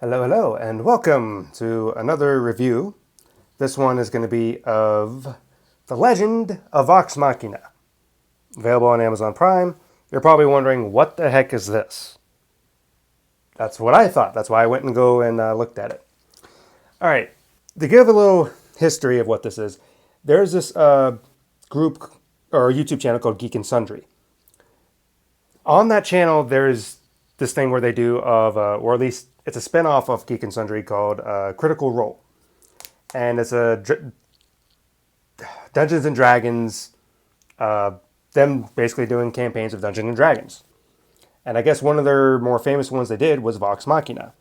Hello, hello, and welcome to another review. This one is going to be of The Legend of Vox Machina, available on Amazon Prime. You're probably wondering, what the heck is this? That's what I thought. That's why I went and looked at it. All right, to give a little history of what this is, there's this group or YouTube channel called Geek and Sundry. On that channel, there's this thing where they do or at least it's a spinoff of Geek and Sundry called Critical Role, and it's a Dungeons and Dragons, them basically doing campaigns of Dungeons and Dragons. And I guess one of their more famous ones they did was Vox Machina,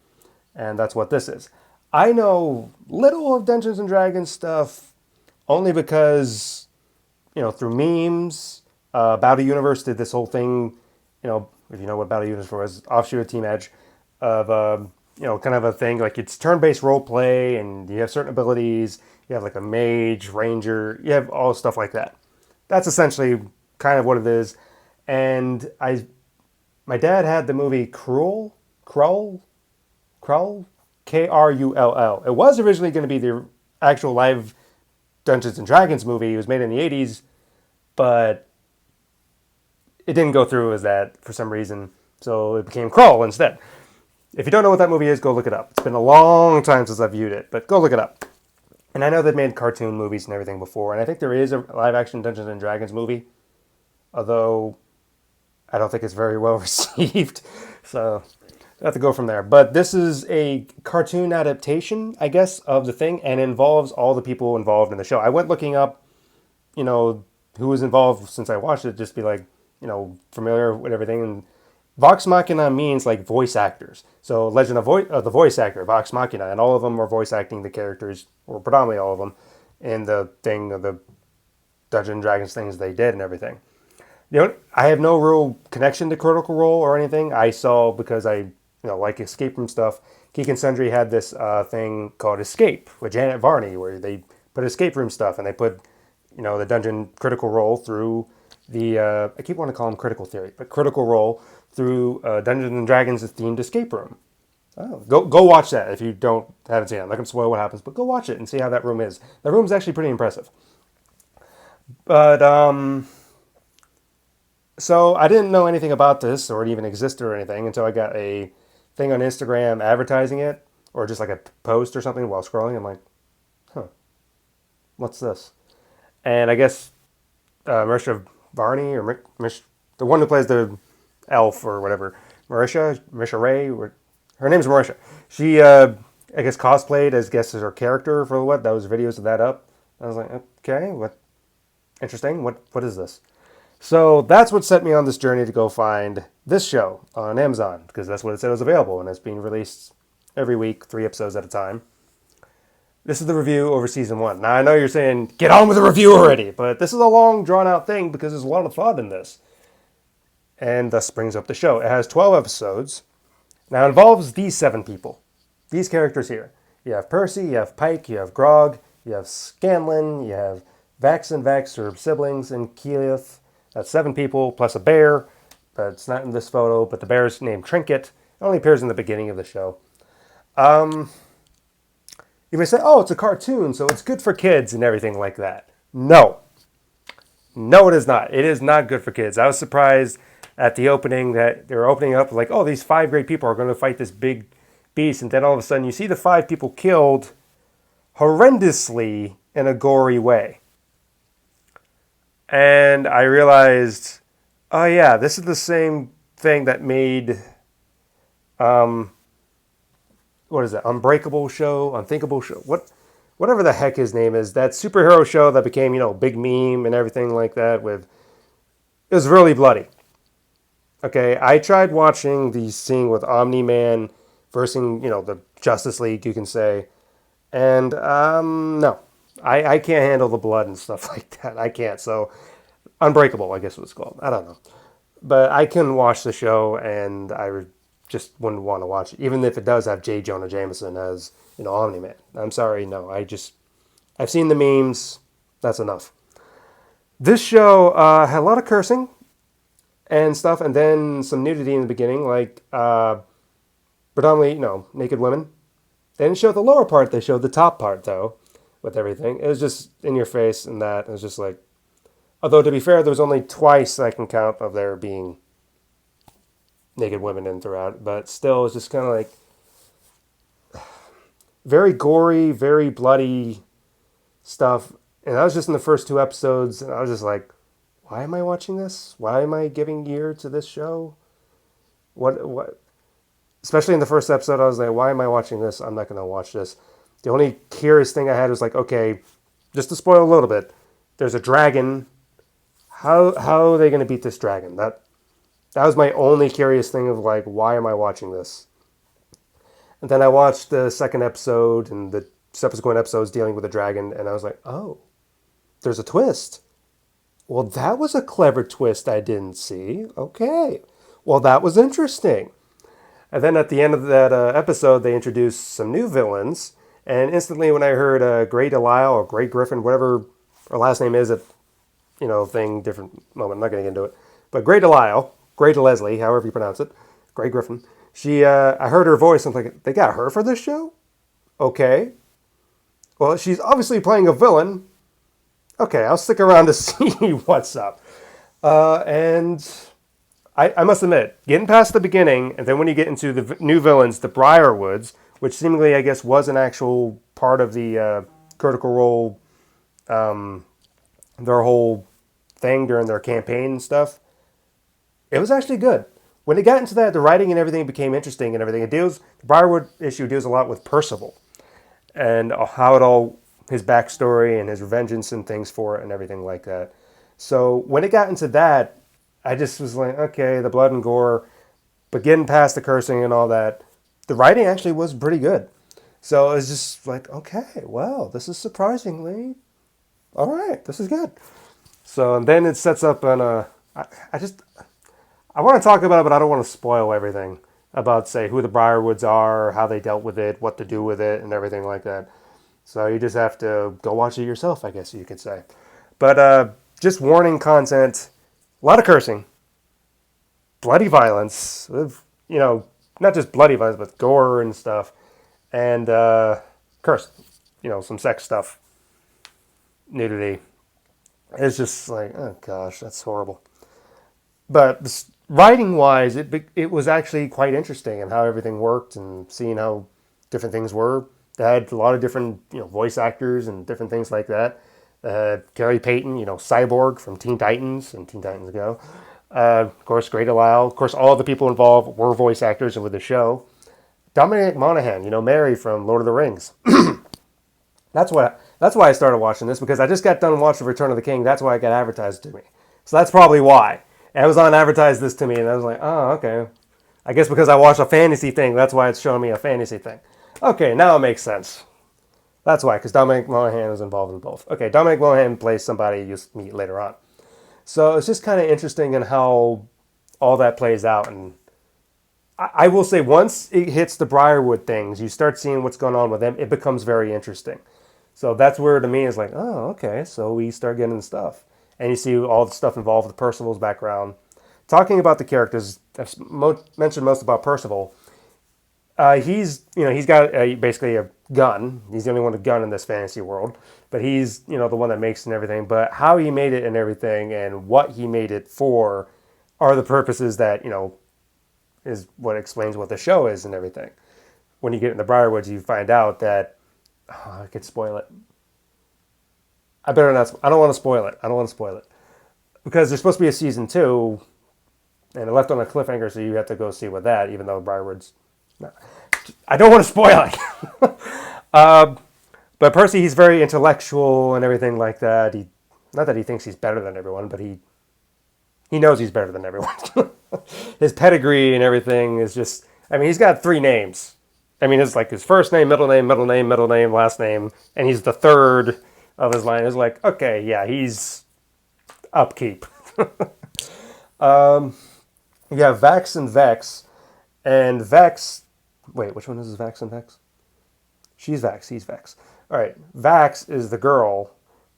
and that's what this is. I know little of Dungeons and Dragons stuff only because, through memes, Battle Universe did this whole thing, if you know what Battle Universe was, offshoot of Team Edge, of, kind of a thing, like it's turn-based role play, and you have certain abilities, you have like a mage, ranger, you have all stuff like that. That's essentially kind of what it is. And my dad had the movie Krull, Krull. It was originally going to be the actual live Dungeons and Dragons movie. It was made in the 80s, but it didn't go through as that for some reason. So it became Krull instead. If you don't know what that movie is, go look it up. It's been a long time since I've viewed it, but go look it up. And I know they've made cartoon movies and everything before, and I think there is a live-action Dungeons and Dragons movie, although I don't think it's very well received. So I have to go from there. But this is a cartoon adaptation, I guess, of the thing, and involves all the people involved in the show. I went looking up, who was involved since I watched it, just be like, familiar with everything. And Vox Machina means like voice actors. So Legend of the voice actor, Vox Machina, and all of them are voice acting the characters, or predominantly all of them, in the thing of the Dungeons and Dragons things they did and everything. I have no real connection to Critical Role or anything. I saw because I, like escape room stuff. Geek and Sundry had this thing called Escape with Janet Varney, where they put escape room stuff and they put, the dungeon Critical Role through the. I keep wanting to call them Critical Theory, but Critical Role through Dungeons and Dragons themed escape room. Oh, go watch that if you haven't seen it. I'm not gonna spoil what happens, but go watch it and see how that room is. The room's actually pretty impressive. But so I didn't know anything about this or it even existed or anything until I got a thing on Instagram advertising it, or just like a post or something while scrolling. I'm like, huh, what's this? And I guess Marisha Varney, or the one who plays the elf or whatever, Marisha Ray, her name's Marisha. She, I guess, cosplayed as her character for what? Those videos of that up. I was like, okay, what? Interesting. What is this? So that's what set me on this journey to go find this show on Amazon, because that's what it said was available, and it's being released every week, 3 episodes at a time. This is the review over season 1. Now I know you're saying, get on with the review already, but this is a long, drawn-out thing because there's a lot of thought in this, and thus brings up the show. It has 12 episodes. Now it involves these 7 people, these characters here. You have Percy, you have Pike, you have Grog, you have Scanlon, you have Vax and Vex, her siblings, and Keyleth. That's 7 people, plus a bear. But it's not in this photo, but the bear's named Trinket. It only appears in the beginning of the show. You may say, oh, it's a cartoon, so it's good for kids and everything like that. No. No, it is not. It is not good for kids. I was surprised at the opening that they were opening up like, oh, these 5 great people are going to fight this big beast. And then all of a sudden you see the 5 people killed horrendously in a gory way. And I realized, oh yeah, this is the same thing that made, what is that, Unbreakable show, Unthinkable show, whatever the heck his name is, that superhero show that became, big meme and everything like that it was really bloody. Okay, I tried watching the scene with Omni-Man versus, the Justice League, you can say, and, no. I can't handle the blood and stuff like that. I can't. So, Unbreakable, I guess it was called. I don't know. But I couldn't watch the show, and I just wouldn't want to watch it, even if it does have J. Jonah Jameson as, Omni-Man. I'm sorry, no. I've seen the memes. That's enough. This show had a lot of cursing and stuff, and then some nudity in the beginning, like predominantly, naked women. They didn't show the lower part, they showed the top part, though, with everything. It was just in your face and that. It was just like, although to be fair, there was only twice I can count of there being naked women in throughout, but still, it's just kind of like very gory, very bloody stuff. And I was just in the first two episodes, and I was just like, why am I watching this? Why am I giving ear to this show? What? Especially in the first episode, I was like, why am I watching this? I'm not going to watch this. The only curious thing I had was like, okay, just to spoil a little bit, there's a dragon. How are they going to beat this dragon? That was my only curious thing of like, why am I watching this? And then I watched the second episode and the subsequent episodes dealing with the dragon, and I was like, oh, there's a twist. Well, that was a clever twist I didn't see. Okay. Well, that was interesting. And then at the end of that episode, they introduced some new villains. And instantly when I heard Grey Delisle or Grey Griffin, whatever her last name is, different moment, I'm not going to get into it. But Grey Delisle, Grey Leslie, however you pronounce it, Grey Griffin, I heard her voice and I'm like, they got her for this show? Okay. Well, she's obviously playing a villain. Okay, I'll stick around to see what's up. And I must admit, getting past the beginning, and then when you get into the new villains, the Briarwoods, which seemingly, I guess, was an actual part of the Critical Role, their whole thing during their campaign and stuff, it was actually good. When it got into that, the writing and everything became interesting and everything. The Briarwood issue deals a lot with Percival and his backstory and his vengeance and things for it and everything like that. So when it got into that, I just was like, okay, the blood and gore, but getting past the cursing and all that, the writing actually was pretty good. So it was just like, okay, well, this is surprisingly, all right, this is good. So and then it sets up on I want to talk about it, but I don't want to spoil everything about, say, who the Briarwoods are, how they dealt with it, what to do with it, and everything like that. So you just have to go watch it yourself, I guess you could say. But just warning content, a lot of cursing, bloody violence, not just bloody violence, but gore and stuff, and curse, some sex stuff, nudity. It's just like, oh gosh, that's horrible. But writing-wise, it was actually quite interesting in how everything worked and seeing how different things were. They had a lot of different voice actors and different things like that. Gary Payton, Cyborg from Teen Titans and Teen Titans Go. Of course, Grey Delisle. Of course, all the people involved were voice actors with the show. Dominic Monaghan, Mary from Lord of the Rings. That's why I started watching this, because I just got done watching Return of the King. That's why it got advertised to me. So that's probably why. Amazon advertised this to me, and I was like, oh, okay. I guess because I watched a fantasy thing, that's why it's showing me a fantasy thing. Okay, now it makes sense. That's why, because Dominic Monaghan is involved in both. Okay, Dominic Monaghan plays somebody you meet later on. So it's just kind of interesting in how all that plays out. And I will say, once it hits the Briarwood things, you start seeing what's going on with them, it becomes very interesting. So that's where, to me, is like, oh, okay, so we start getting stuff. And you see all the stuff involved with Percival's background. Talking about the characters, I've mentioned most about Percival. He's got basically a gun. He's the only one with a gun in this fantasy world. But he's, the one that makes and everything. But how he made it and everything and what he made it for are the purposes that, is what explains what the show is and everything. When you get in the Briarwoods, you find out that, I could spoil it. I better not. I don't want to spoil it. Because there's supposed to be a season 2, and it left on a cliffhanger, so you have to go see what that, even though Briarwoods. No, I don't want to spoil it. But Percy, he's very intellectual and everything like that. Not that he thinks he's better than everyone, but he knows he's better than everyone. His pedigree and everything is just, he's got 3 names. It's like his first name, middle name, last name, and he's the third of his line. It's like, okay, yeah, he's upkeep. You have Vax and Vex, and Vex, wait, which one is Vax and Vex? She's Vax, he's Vex. All right, Vax is the girl,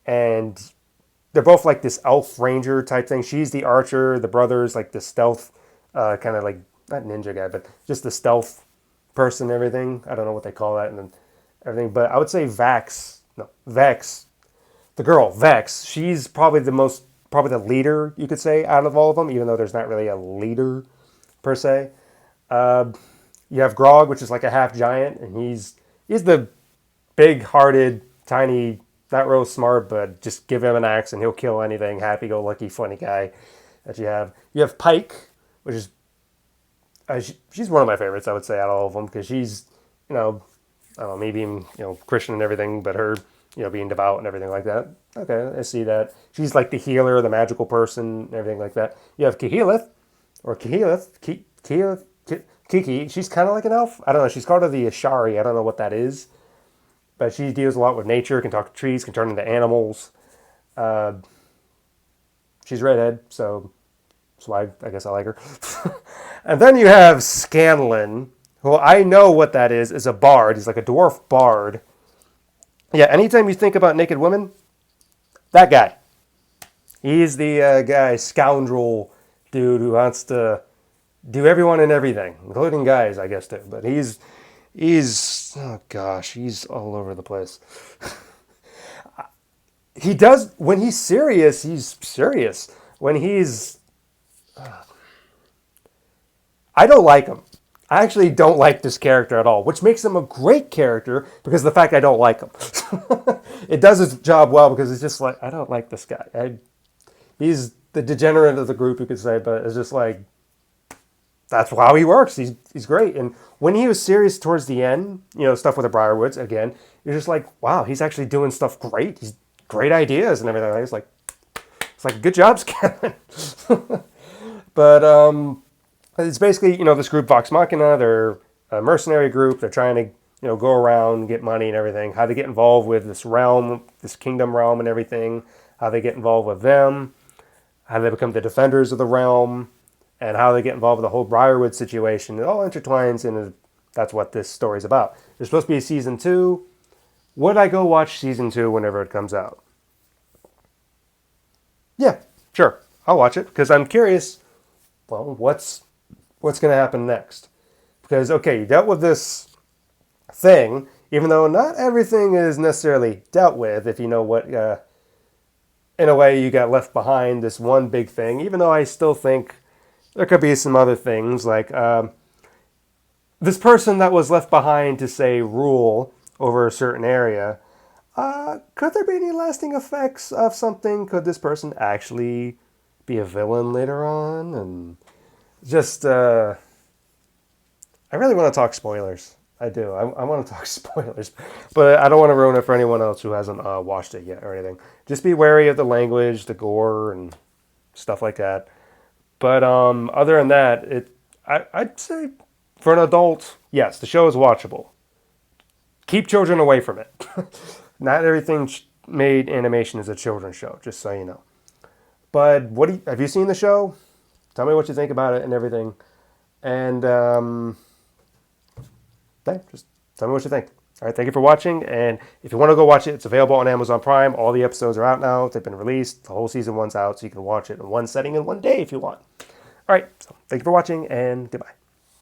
and they're both like this elf ranger type thing. She's the archer, the brother's like the stealth, kind of like, not ninja guy, but just the stealth person and everything. I don't know what they call that and then everything, but I would say Vex, the girl, Vex, she's probably the leader, you could say, out of all of them, even though there's not really a leader per se. Uh, you have Grog, which is like a half giant, and he's the big-hearted, tiny, not real smart, but just give him an axe and he'll kill anything. Happy-go-lucky, funny guy that you have. You have Pike, which is she's one of my favorites, I would say, out of all of them, because she's, you know, I don't know, maybe even, Christian and everything, but her, being devout and everything like that. Okay, I see that. She's like the healer, the magical person, and everything like that. You have Kiki. She's kind of like an elf. I don't know. She's called her the Ashari. I don't know what that is, but she deals a lot with nature, can talk to trees, can turn into animals. Uh, she's redhead, so that's why I guess I like her. And then you have Scanlon, who I know what that is a bard. He's like a dwarf bard. Yeah, anytime you think about naked women, that guy. He's the guy, scoundrel dude who wants to do everyone and everything, including guys, I guess, too. But oh gosh, he's all over the place. He does, when he's serious, he's serious. When he's, I don't like him. I actually don't like this character at all, which makes him a great character because of the fact I don't like him. It does its job well because it's just like, I don't like this guy. He's the degenerate of the group, you could say, but it's just like, that's how he works. He's great. And when he was serious towards the end, stuff with the Briarwoods, again, you're just like, wow, he's actually doing stuff great. He's great ideas and everything. It's like good job, Scanlon. But it's basically, this group Vox Machina. They're a mercenary group. They're trying to, go around, get money and everything. How they get involved with this realm, this kingdom realm and everything. How they get involved with them. How they become the defenders of the realm. And how they get involved with the whole Briarwood situation. It all intertwines, and that's what this story's about. There's supposed to be a season 2. Would I go watch season 2 whenever it comes out? Yeah, sure. I'll watch it because I'm curious, well, what's going to happen next? Because, okay, you dealt with this thing, even though not everything is necessarily dealt with, if you know what, in a way, you got left behind this one big thing, even though I still think there could be some other things, like this person that was left behind to, say, rule over a certain area. Could there be any lasting effects of something? Could this person actually be a villain later on? And just, I really want to talk spoilers. I do. I want to talk spoilers. But I don't want to ruin it for anyone else who hasn't watched it yet or anything. Just be wary of the language, the gore, and stuff like that. But other than that, I'd say for an adult, yes, the show is watchable. Keep children away from it. Not everything made animation is a children's show, just so you know. But have you seen the show? Tell me what you think about it and everything. And just tell me what you think. All right, thank you for watching. And if you want to go watch it, it's available on Amazon Prime. All the episodes are out now. They've been released. The whole season 1's out, so you can watch it in one setting in one day if you want. All right, so thank you for watching, and goodbye.